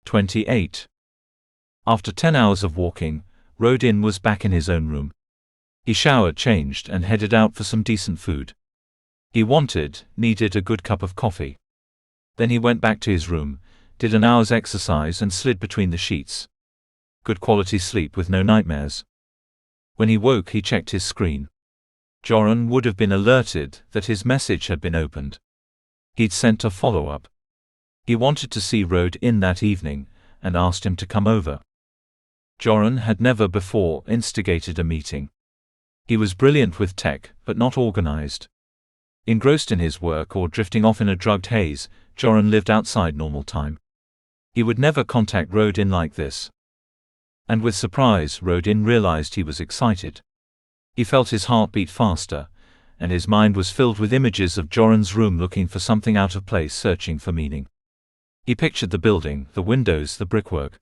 28. After 10 hours of walking, Rodin was back in his own room. He showered, changed, and headed out for some decent food. He needed a good cup of coffee. Then he went back to his room, did an hour's exercise and slid between the sheets. Good quality sleep with no nightmares. When he woke, he checked his screen. Joran would have been alerted that his message had been opened. He'd sent a follow-up. He wanted to see Rodin that evening, and asked him to come over. Joran had never before instigated a meeting. He was brilliant with tech, but not organized. Engrossed in his work or drifting off in a drugged haze, Joran lived outside normal time. He would never contact Rodin like this. And with surprise, Rodin realized he was excited. He felt his heart beat faster, and his mind was filled with images of Joran's room looking for something out of place, searching for meaning. He pictured the building, the windows, the brickwork.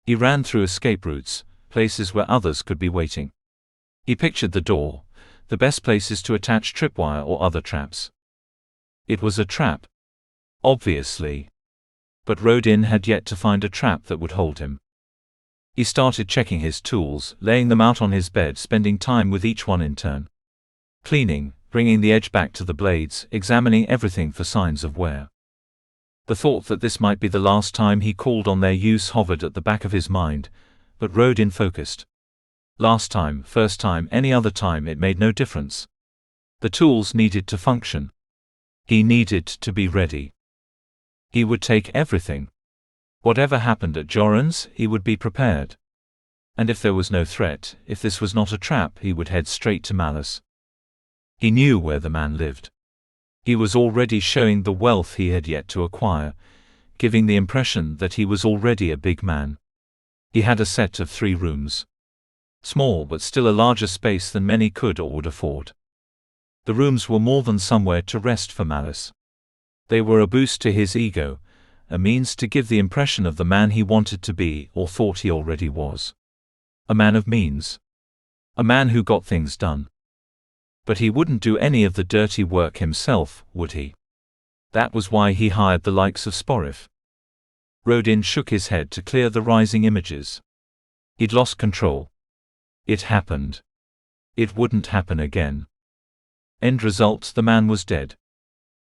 He ran through escape routes, places where others could be waiting. He pictured the door, the best places to attach tripwire or other traps. It was a trap. Obviously. But Rodin had yet to find a trap that would hold him. He started checking his tools, laying them out on his bed, spending time with each one in turn. Cleaning, bringing the edge back to the blades, examining everything for signs of wear. The thought that this might be the last time he called on their use hovered at the back of his mind, but Rodin focused. Last time, first time, any other time, it made no difference. The tools needed to function. He needed to be ready. He would take everything. Whatever happened at Joran's, he would be prepared. And if there was no threat, if this was not a trap, he would head straight to Malice. He knew where the man lived. He was already showing the wealth he had yet to acquire, giving the impression that he was already a big man. He had a set of 3 rooms. Small, but still a larger space than many could or would afford. The rooms were more than somewhere to rest for Malice. They were a boost to his ego, a means to give the impression of the man he wanted to be or thought he already was. A man of means. A man who got things done. But he wouldn't do any of the dirty work himself, would he? That was why he hired the likes of Sporif. Rodin shook his head to clear the rising images. He'd lost control. It happened. It wouldn't happen again. End result: the man was dead.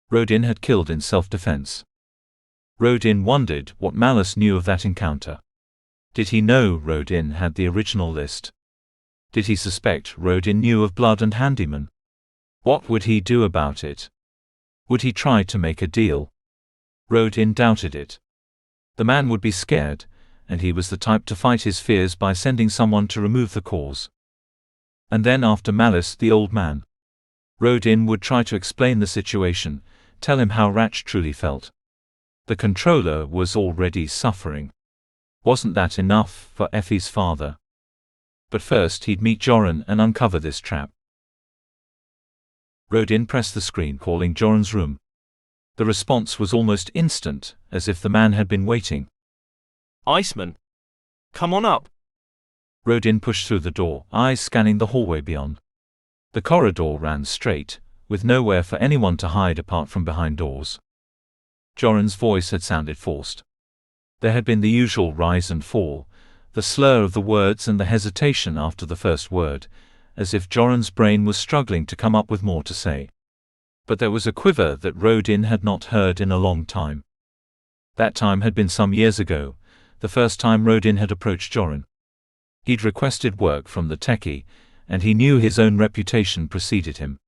Rodin had killed in self-defense. Rodin wondered what Malice knew of that encounter. Did he know Rodin had the original list? Did he suspect Rodin knew of Blood and Handyman? What would he do about it? Would he try to make a deal? Rodin doubted it. The man would be scared, and he was the type to fight his fears by sending someone to remove the cause. And then after Malice, the old man. Rodin would try to explain the situation, tell him how Ratch truly felt. The controller was already suffering. Wasn't that enough for Effie's father? But first he'd meet Joran and uncover this trap. Rodin pressed the screen, calling Joran's room. The response was almost instant, as if the man had been waiting. Iceman. Come on up. Rodin pushed through the door, eyes scanning the hallway beyond. The corridor ran straight, with nowhere for anyone to hide apart from behind doors. Joran's voice had sounded forced. There had been the usual rise and fall, the slur of the words and the hesitation after the first word, as if Joran's brain was struggling to come up with more to say. But there was a quiver that Rodin had not heard in a long time. That time had been some years ago, the first time Rodin had approached Joran. He'd requested work from the techie, and he knew his own reputation preceded him.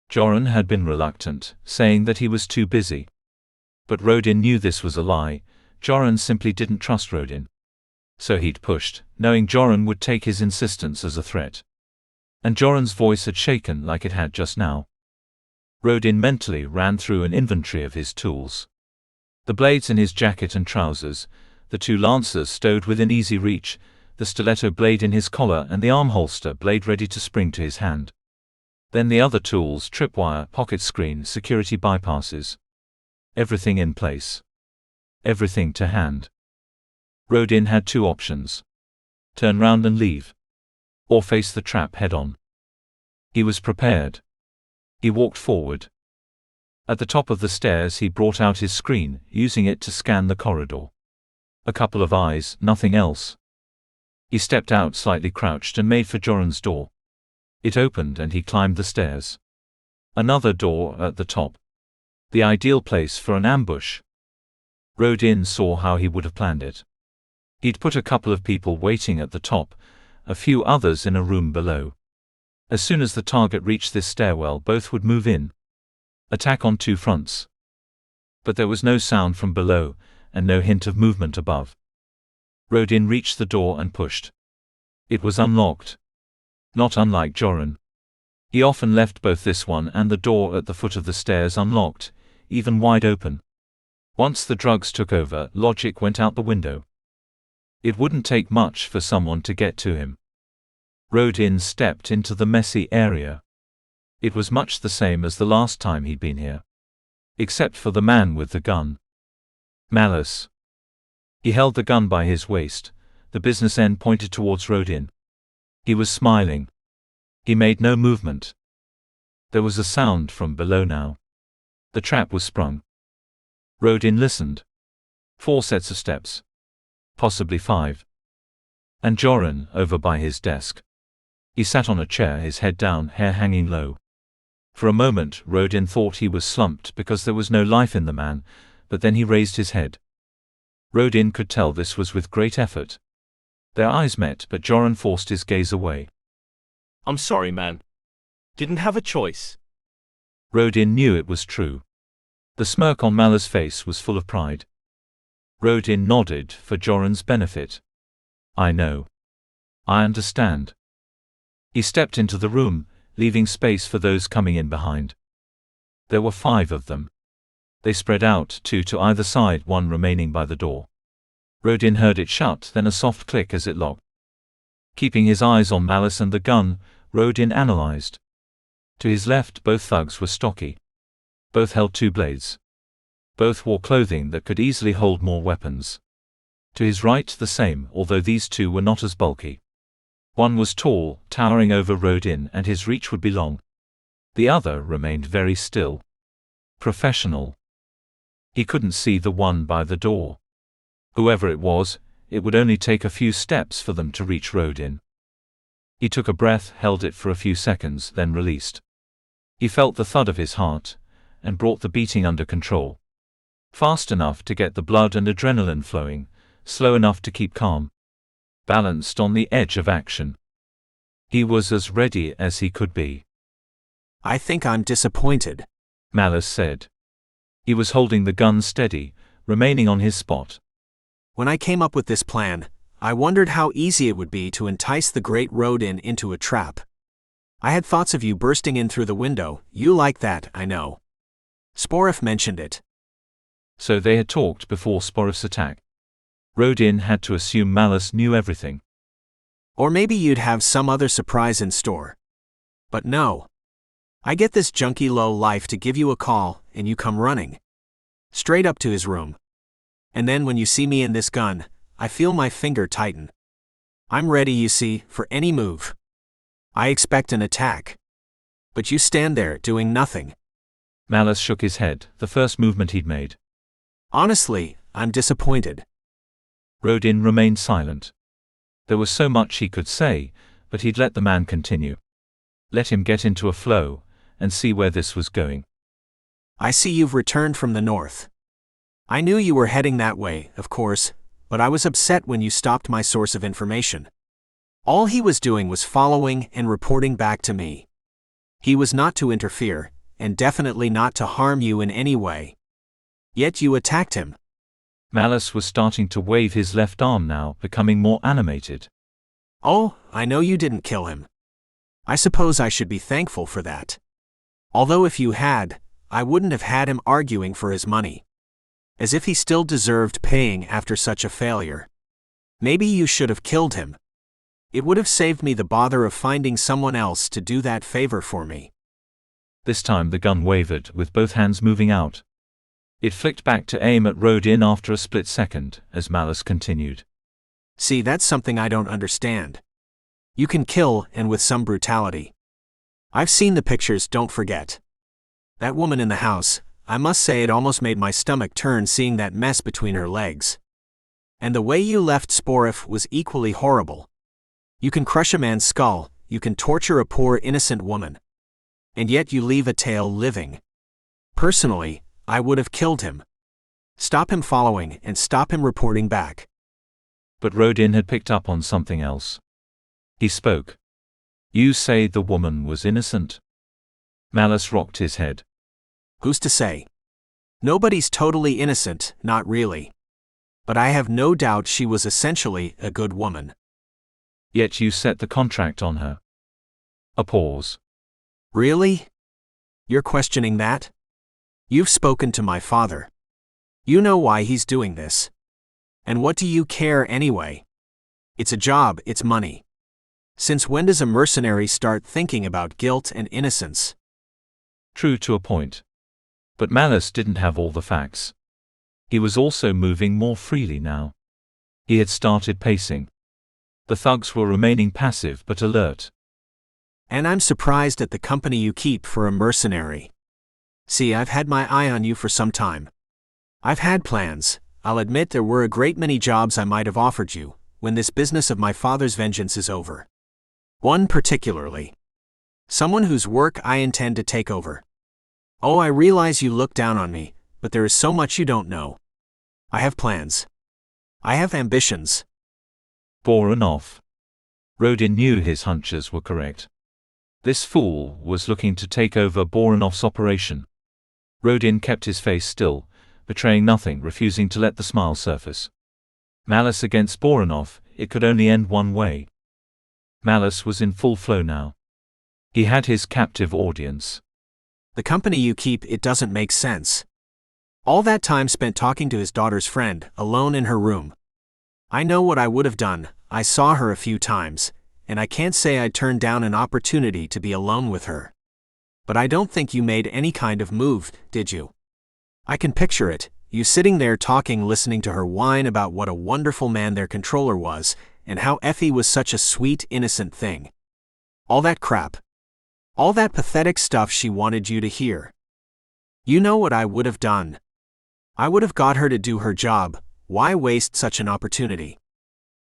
Joran had been reluctant, saying that he was too busy. But Rodin knew this was a lie. Joran simply didn't trust Rodin. So he'd pushed, knowing Joran would take his insistence as a threat. And Joran's voice had shaken like it had just now. Rodin mentally ran through an inventory of his tools. The blades in his jacket and trousers, the 2 lancers stowed within easy reach, the stiletto blade in his collar and the arm holster blade ready to spring to his hand. Then the other tools: tripwire, pocket screen, security bypasses. Everything in place. Everything to hand. Rodin had 2 options. Turn round and leave. Or face the trap head-on. He was prepared. He walked forward. At the top of the stairs he brought out his screen, using it to scan the corridor. A couple of eyes, nothing else. He stepped out slightly crouched and made for Joran's door. It opened and he climbed the stairs. Another door at the top. The ideal place for an ambush. Rodin saw how he would have planned it. He'd put a couple of people waiting at the top, a few others in a room below. As soon as the target reached this stairwell, both would move in. Attack on two fronts. But there was no sound from below, and no hint of movement above. Rodin reached the door and pushed. It was unlocked. Not unlike Joran. He often left both this one and the door at the foot of the stairs unlocked, even wide open. Once the drugs took over, logic went out the window. It wouldn't take much for someone to get to him. Rodin stepped into the messy area. It was much the same as the last time he'd been here. Except for the man with the gun. Malice. He held the gun by his waist, the business end pointed towards Rodin. He was smiling. He made no movement. There was a sound from below now. The trap was sprung. Rodin listened. 4 sets of steps. Possibly 5. And Joran, over by his desk. He sat on a chair, his head down, hair hanging low. For a moment, Rodin thought he was slumped because there was no life in the man, but then he raised his head. Rodin could tell this was with great effort. Their eyes met, but Joran forced his gaze away. I'm sorry, man. Didn't have a choice. Rodin knew it was true. The smirk on Malice's face was full of pride. Rodin nodded for Joran's benefit. I know. I understand. He stepped into the room, leaving space for those coming in behind. There were 5 of them. They spread out, 2 to either side, 1 remaining by the door. Rodin heard it shut, then a soft click as it locked. Keeping his eyes on Malice and the gun, Rodin analyzed. To his left, both thugs were stocky. Both held 2 blades. Both wore clothing that could easily hold more weapons. To his right, the same, although these 2 were not as bulky. One was tall, towering over Rodin, and his reach would be long. The other remained very still. Professional. He couldn't see the one by the door. Whoever it was, it would only take a few steps for them to reach Rodin. He took a breath, held it for a few seconds, then released. He felt the thud of his heart, and brought the beating under control. Fast enough to get the blood and adrenaline flowing, slow enough to keep calm. Balanced on the edge of action. He was as ready as he could be. I think I'm disappointed, Malice said. He was holding the gun steady, remaining on his spot. When I came up with this plan, I wondered how easy it would be to entice the great Rodin into a trap. I had thoughts of you bursting in through the window. You like that, I know. Sporif mentioned it. So they had talked before Sporif's attack. Rodin had to assume Malice knew everything. Or maybe you'd have some other surprise in store. But no. I get this junky low life to give you a call, and you come running. Straight up to his room. And then when you see me in this gun, I feel my finger tighten. I'm ready, you see, for any move. I expect an attack. But you stand there doing nothing. Malice shook his head, the first movement he'd made. Honestly, I'm disappointed. Rodin remained silent. There was so much he could say, but he'd let the man continue. Let him get into a flow, and see where this was going. I see you've returned from the north. I knew you were heading that way, of course, but I was upset when you stopped my source of information. All he was doing was following and reporting back to me. He was not to interfere, and definitely not to harm you in any way. Yet you attacked him. Malice was starting to wave his left arm now, becoming more animated. Oh, I know you didn't kill him. I suppose I should be thankful for that. Although if you had, I wouldn't have had him arguing for his money. As if he still deserved paying after such a failure. Maybe you should have killed him. It would have saved me the bother of finding someone else to do that favor for me. This time the gun wavered, with both hands moving out. It flicked back to aim at Rodin after a split second, as Malice continued. See, that's something I don't understand. You can kill, and with some brutality. I've seen the pictures, don't forget. That woman in the house, I must say it almost made my stomach turn seeing that mess between her legs. And the way you left Sporif was equally horrible. You can crush a man's skull, you can torture a poor innocent woman. And yet you leave a tale living. Personally, I would have killed him. Stop him following and stop him reporting back. But Rodin had picked up on something else. He spoke. You say the woman was innocent? Malice rocked his head. Who's to say? Nobody's totally innocent, not really. But I have no doubt she was essentially a good woman. Yet you set the contract on her. A pause. Really? You're questioning that? You've spoken to my father. You know why he's doing this. And what do you care anyway? It's a job, it's money. Since when does a mercenary start thinking about guilt and innocence? True to a point. But Malice didn't have all the facts. He was also moving more freely now. He had started pacing. The thugs were remaining passive but alert. And I'm surprised at the company you keep for a mercenary. See, I've had my eye on you for some time. I've had plans. I'll admit there were a great many jobs I might have offered you, when this business of my father's vengeance is over. One particularly. Someone whose work I intend to take over. Oh, I realize you look down on me, but there is so much you don't know. I have plans. I have ambitions. Boranov. Rodin knew his hunches were correct. This fool was looking to take over Boranov's operation. Rodin kept his face still, betraying nothing, refusing to let the smile surface. Malice against Boranov, it could only end one way. Malice was in full flow now. He had his captive audience. The company you keep, it doesn't make sense. All that time spent talking to his daughter's friend, alone in her room. I know what I would have done. I saw her a few times, and I can't say I turned down an opportunity to be alone with her. But I don't think you made any kind of move, did you? I can picture it, you sitting there talking, listening to her whine about what a wonderful man their controller was, and how Effie was such a sweet, innocent thing. All that crap. All that pathetic stuff she wanted you to hear. You know what I would have done? I would have got her to do her job. Why waste such an opportunity?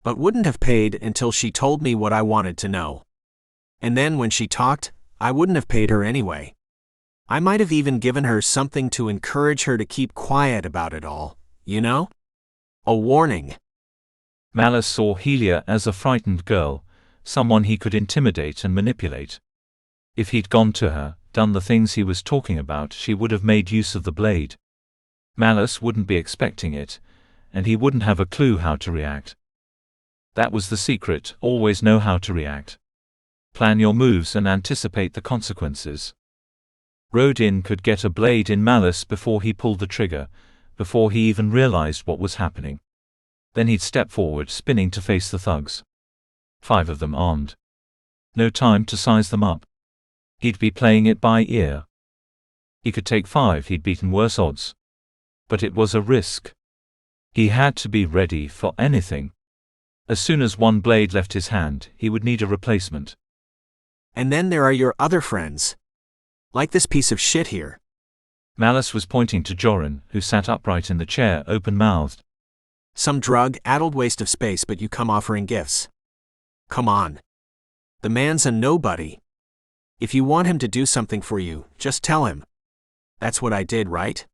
But wouldn't have paid until she told me what I wanted to know. And then when she talked, I wouldn't have paid her anyway. I might have even given her something to encourage her to keep quiet about it all, you know? A warning. Malice saw Helia as a frightened girl, someone he could intimidate and manipulate. If he'd gone to her, done the things he was talking about, she would have made use of the blade. Malice wouldn't be expecting it, and he wouldn't have a clue how to react. That was the secret, always know how to react. Plan your moves and anticipate the consequences. Rodin could get a blade in Malice before he pulled the trigger, before he even realized what was happening. Then he'd step forward, spinning to face the thugs. 5 of them armed. No time to size them up. He'd be playing it by ear. He could take 5, he'd beaten worse odds. But it was a risk. He had to be ready for anything. As soon as one blade left his hand, he would need a replacement. And then there are your other friends. Like this piece of shit here. Malice was pointing to Joran, who sat upright in the chair, open-mouthed. Some drug-addled waste of space, but you come offering gifts. Come on. The man's a nobody. If you want him to do something for you, just tell him. That's what I did, right?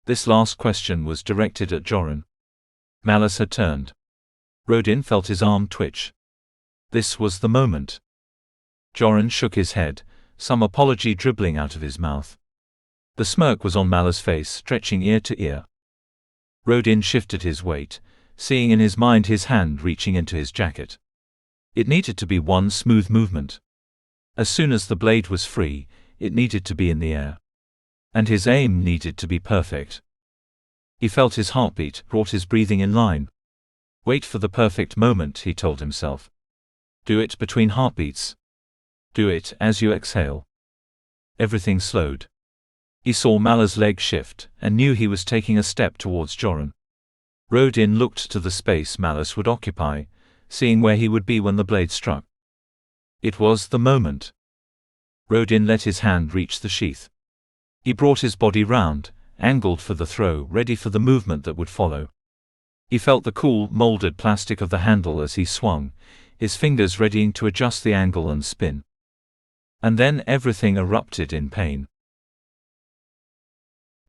This last question was directed at Joran. Malice had turned. Rodin felt his arm twitch. This was the moment. Joran shook his head, some apology dribbling out of his mouth. The smirk was on Malice's face, stretching ear to ear. Rodin shifted his weight, seeing in his mind his hand reaching into his jacket. It needed to be one smooth movement. As soon as the blade was free, it needed to be in the air. And his aim needed to be perfect. He felt his heartbeat, brought his breathing in line. Wait for the perfect moment, he told himself. Do it between heartbeats. Do it as you exhale. Everything slowed. He saw Mala's leg shift, and knew he was taking a step towards Joran. Rodin looked to the space Malice would occupy, seeing where he would be when the blade struck. It was the moment. Rodin let his hand reach the sheath. He brought his body round, angled for the throw, ready for the movement that would follow. He felt the cool, molded plastic of the handle as he swung, his fingers readying to adjust the angle and spin. And then everything erupted in pain.